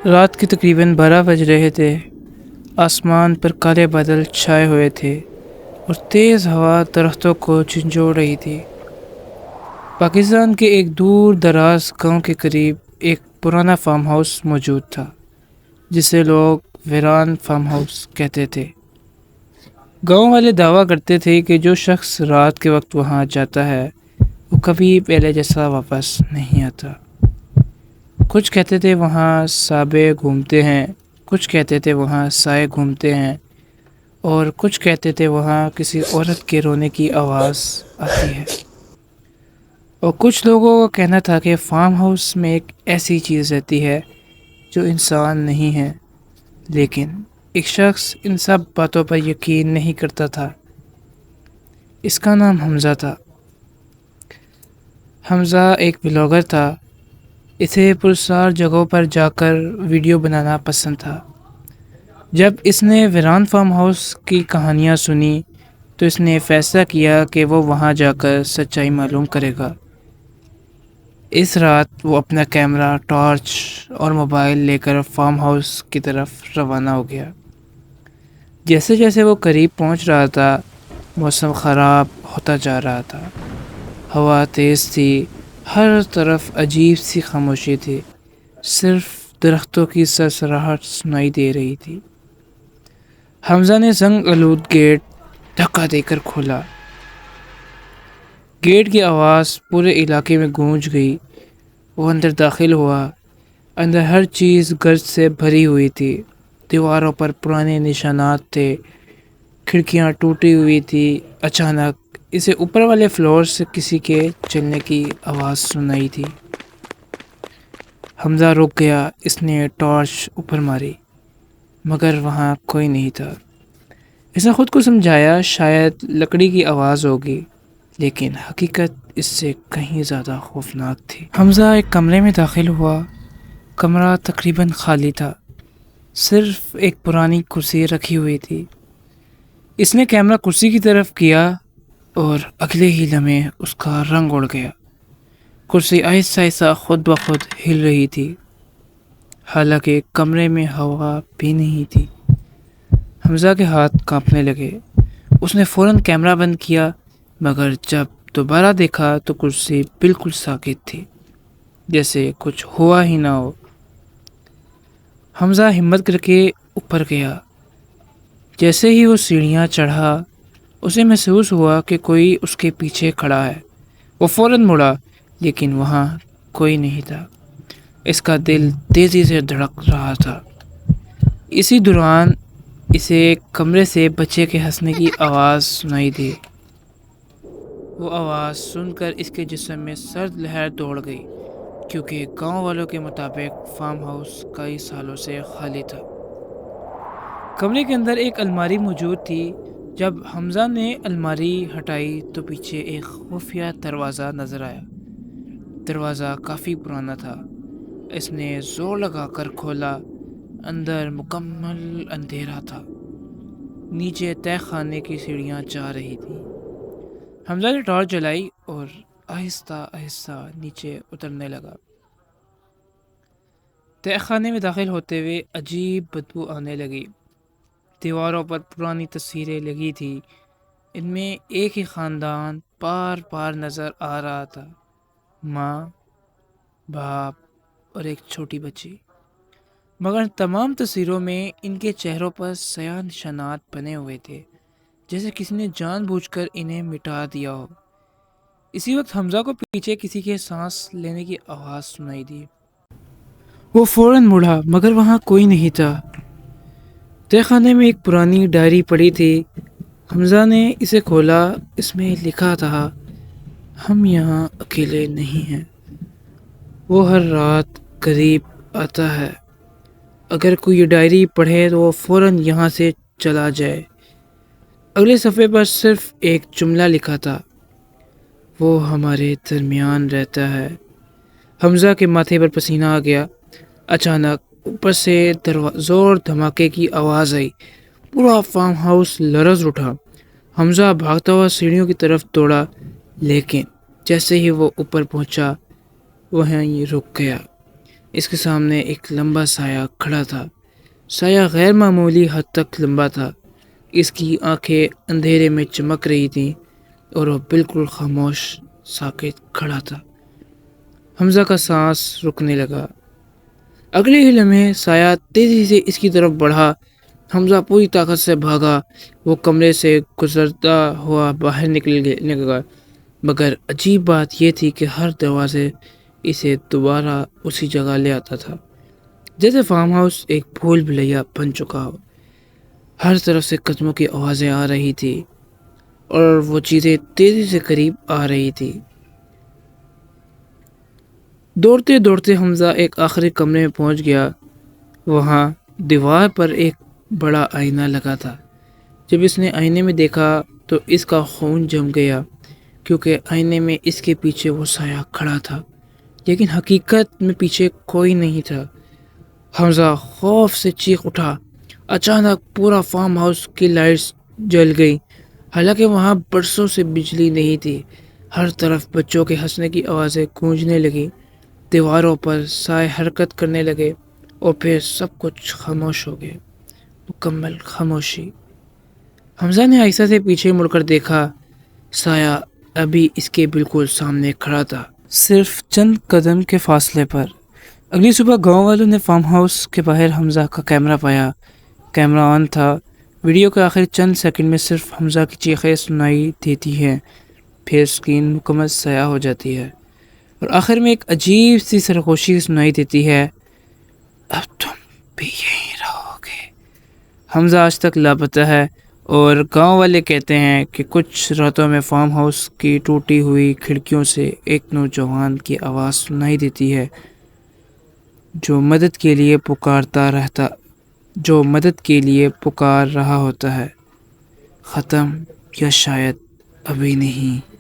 رات کے تقریباً 12 بج رہے تھے۔ آسمان پر کالے بادل چھائے ہوئے تھے اور تیز ہوا درختوں کو جھنجھوڑ رہی تھی۔ پاکستان کے ایک دور دراز گاؤں کے قریب ایک پرانا فارم ہاؤس موجود تھا جسے لوگ ویران فارم ہاؤس کہتے تھے۔ گاؤں والے دعویٰ کرتے تھے کہ جو شخص رات کے وقت وہاں جاتا ہے وہ کبھی پہلے جیسا واپس نہیں آتا۔ کچھ کہتے تھے وہاں سانبے گھومتے ہیں، کچھ کہتے تھے وہاں سائے گھومتے ہیں، اور کچھ کہتے تھے وہاں کسی عورت کے رونے کی آواز آتی ہے۔ اور کچھ لوگوں کا کہنا تھا کہ فارم ہاؤس میں ایک ایسی چیز رہتی ہے جو انسان نہیں ہے، لیکن ایک شخص ان سب باتوں پر یقین نہیں کرتا تھا۔ اس کا نام حمزہ تھا۔ حمزہ ایک بلاگر تھا۔ اسے پرسار جگہوں پر جا کر ویڈیو بنانا پسند تھا۔ جب اس نے ویران فارم ہاؤس کی کہانیاں سنی تو اس نے فیصلہ کیا کہ وہ وہاں جا کر سچائی معلوم کرے گا۔ اس رات وہ اپنا کیمرہ، ٹارچ اور موبائل لے کر فارم ہاؤس کی طرف روانہ ہو گیا۔ جیسے جیسے وہ قریب پہنچ رہا تھا، موسم خراب ہوتا جا رہا تھا۔ ہوا تیز تھی، ہر طرف عجیب سی خاموشی تھی، صرف درختوں کی سرسراہٹ سنائی دے رہی تھی۔ حمزہ نے زنگ آلود گیٹ دھکا دے کر کھولا۔ گیٹ کی آواز پورے علاقے میں گونج گئی۔ وہ اندر داخل ہوا۔ اندر ہر چیز گرد سے بھری ہوئی تھی۔ دیواروں پر پرانے نشانات تھے، کھڑکیاں ٹوٹی ہوئی تھی۔ اچانک اسے اوپر والے فلور سے کسی کے چلنے کی آواز سنائی دی۔ حمزہ رک گیا۔ اس نے ٹارچ اوپر ماری مگر وہاں کوئی نہیں تھا۔ اس نے خود کو سمجھایا شاید لکڑی کی آواز ہوگی، لیکن حقیقت اس سے کہیں زیادہ خوفناک تھی۔ حمزہ ایک کمرے میں داخل ہوا۔ کمرہ تقریباً خالی تھا، صرف ایک پرانی کرسی رکھی ہوئی تھی۔ اس نے کیمرہ کرسی کی طرف کیا اور اگلے ہی لمحے اس کا رنگ اڑ گیا۔ کرسی آہستہ آہستہ خود بخود ہل رہی تھی، حالانکہ کمرے میں ہوا بھی نہیں تھی۔ حمزہ کے ہاتھ کانپنے لگے۔ اس نے فوراً کیمرہ بند کیا، مگر جب دوبارہ دیکھا تو کرسی بالکل ساکت تھی، جیسے کچھ ہوا ہی نہ ہو۔ حمزہ ہمت کر کے اوپر گیا۔ جیسے ہی وہ سیڑھیاں چڑھا، اسے محسوس ہوا کہ کوئی اس کے پیچھے کھڑا ہے۔ وہ فوراً مڑا، لیکن وہاں کوئی نہیں تھا۔ اس کا دل تیزی سے دھڑک رہا تھا۔ اسی دوران اسے کمرے سے بچے کے ہنسنے کی آواز سنائی دی۔ وہ آواز سن کر اس کے جسم میں سرد لہر دوڑ گئی، کیونکہ گاؤں والوں کے مطابق فارم ہاؤس کئی سالوں سے خالی تھا۔ کمرے کے اندر ایک الماری موجود تھی۔ جب حمزہ نے الماری ہٹائی تو پیچھے ایک خفیہ دروازہ نظر آیا۔ دروازہ کافی پرانا تھا۔ اس نے زور لگا کر کھولا۔ اندر مکمل اندھیرا تھا۔ نیچے تہہ خانے کی سیڑھیاں جا رہی تھیں۔ حمزہ نے ٹارچ جلائی اور آہستہ آہستہ نیچے اترنے لگا۔ تہہ خانے میں داخل ہوتے ہوئے عجیب بدبو آنے لگی۔ دیواروں پر پرانی تصویریں لگی تھی۔ ان میں ایک ہی خاندان بار بار نظر آ رہا تھا، ماں، باپ اور ایک چھوٹی بچی۔ مگر تمام تصویروں میں ان کے چہروں پر سیاہ نشانات بنے ہوئے تھے، جیسے کسی نے جان بوجھ کر انہیں مٹا دیا ہو۔ اسی وقت حمزہ کو پیچھے کسی کے سانس لینے کی آواز سنائی دی۔ وہ فوراً مڑا، مگر وہاں کوئی نہیں تھا۔ تہہ خانے میں ایک پرانی ڈائری پڑی تھی۔ حمزہ نے اسے کھولا۔ اس میں لکھا تھا، ہم یہاں اکیلے نہیں ہیں، وہ ہر رات قریب آتا ہے، اگر کوئی یہ ڈائری پڑھے تو وہ فوراً یہاں سے چلا جائے۔ اگلے صفحے پر صرف ایک جملہ لکھا تھا، وہ ہمارے درمیان رہتا ہے۔ حمزہ کے ماتھے پر پسینہ آ گیا۔ اچانک اوپر سے زور دھماکے کی آواز آئی۔ پورا فارم ہاؤس لرز اٹھا۔ حمزہ بھاگتا ہوا سیڑھیوں کی طرف دوڑا، لیکن جیسے ہی وہ اوپر پہنچا وہیں رک گیا۔ اس کے سامنے ایک لمبا سایہ کھڑا تھا۔ سایہ غیر معمولی حد تک لمبا تھا۔ اس کی آنکھیں اندھیرے میں چمک رہی تھیں اور وہ بالکل خاموش ساکت کھڑا تھا۔ حمزہ کا سانس رکنے لگا۔ اگلے ہی لمحے سایہ تیزی سے اس کی طرف بڑھا۔ حمزہ پوری طاقت سے بھاگا۔ وہ کمرے سے گزرتا ہوا باہر نکلنے لگا، مگر عجیب بات یہ تھی کہ ہر دروازے اسے دوبارہ اسی جگہ لے آتا تھا، جیسے فارم ہاؤس ایک بھول بھلیا بن چکا ہو۔ ہر طرف سے قدموں کی آوازیں آ رہی تھی اور وہ چیزیں تیزی سے قریب آ رہی تھی۔ دوڑتے دوڑتے حمزہ ایک آخری کمرے میں پہنچ گیا۔ وہاں دیوار پر ایک بڑا آئینہ لگا تھا۔ جب اس نے آئینے میں دیکھا تو اس کا خون جم گیا، کیونکہ آئینے میں اس کے پیچھے وہ سایہ کھڑا تھا، لیکن حقیقت میں پیچھے کوئی نہیں تھا۔ حمزہ خوف سے چیخ اٹھا۔ اچانک پورا فارم ہاؤس کی لائٹس جل گئی، حالانکہ وہاں برسوں سے بجلی نہیں تھی۔ ہر طرف بچوں کے ہنسنے کی آوازیں گونجنے لگیں، دیواروں پر سائے حرکت کرنے لگے اور پھر سب کچھ خاموش ہو گیا، مکمل خاموشی۔ حمزہ نے آہستہ سے پیچھے مڑ کر دیکھا۔ سایہ ابھی اس کے بالکل سامنے کھڑا تھا، صرف چند قدم کے فاصلے پر۔ اگلی صبح گاؤں والوں نے فارم ہاؤس کے باہر حمزہ کا کیمرہ پایا۔ کیمرہ آن تھا۔ ویڈیو کے آخر چند سیکنڈ میں صرف حمزہ کی چیخیں سنائی دیتی ہیں، پھر اسکرین مکمل سیاہ ہو جاتی ہے اور آخر میں ایک عجیب سی سرگوشی سنائی دیتی ہے، اب تم بھی یہیں رہو گے۔ حمزہ آج تک لاپتہ ہے اور گاؤں والے کہتے ہیں کہ کچھ راتوں میں فارم ہاؤس کی ٹوٹی ہوئی کھڑکیوں سے ایک نوجوان کی آواز سنائی دیتی ہے، جو مدد کے لیے پکار رہا ہوتا ہے۔ ختم یا شاید ابھی نہیں۔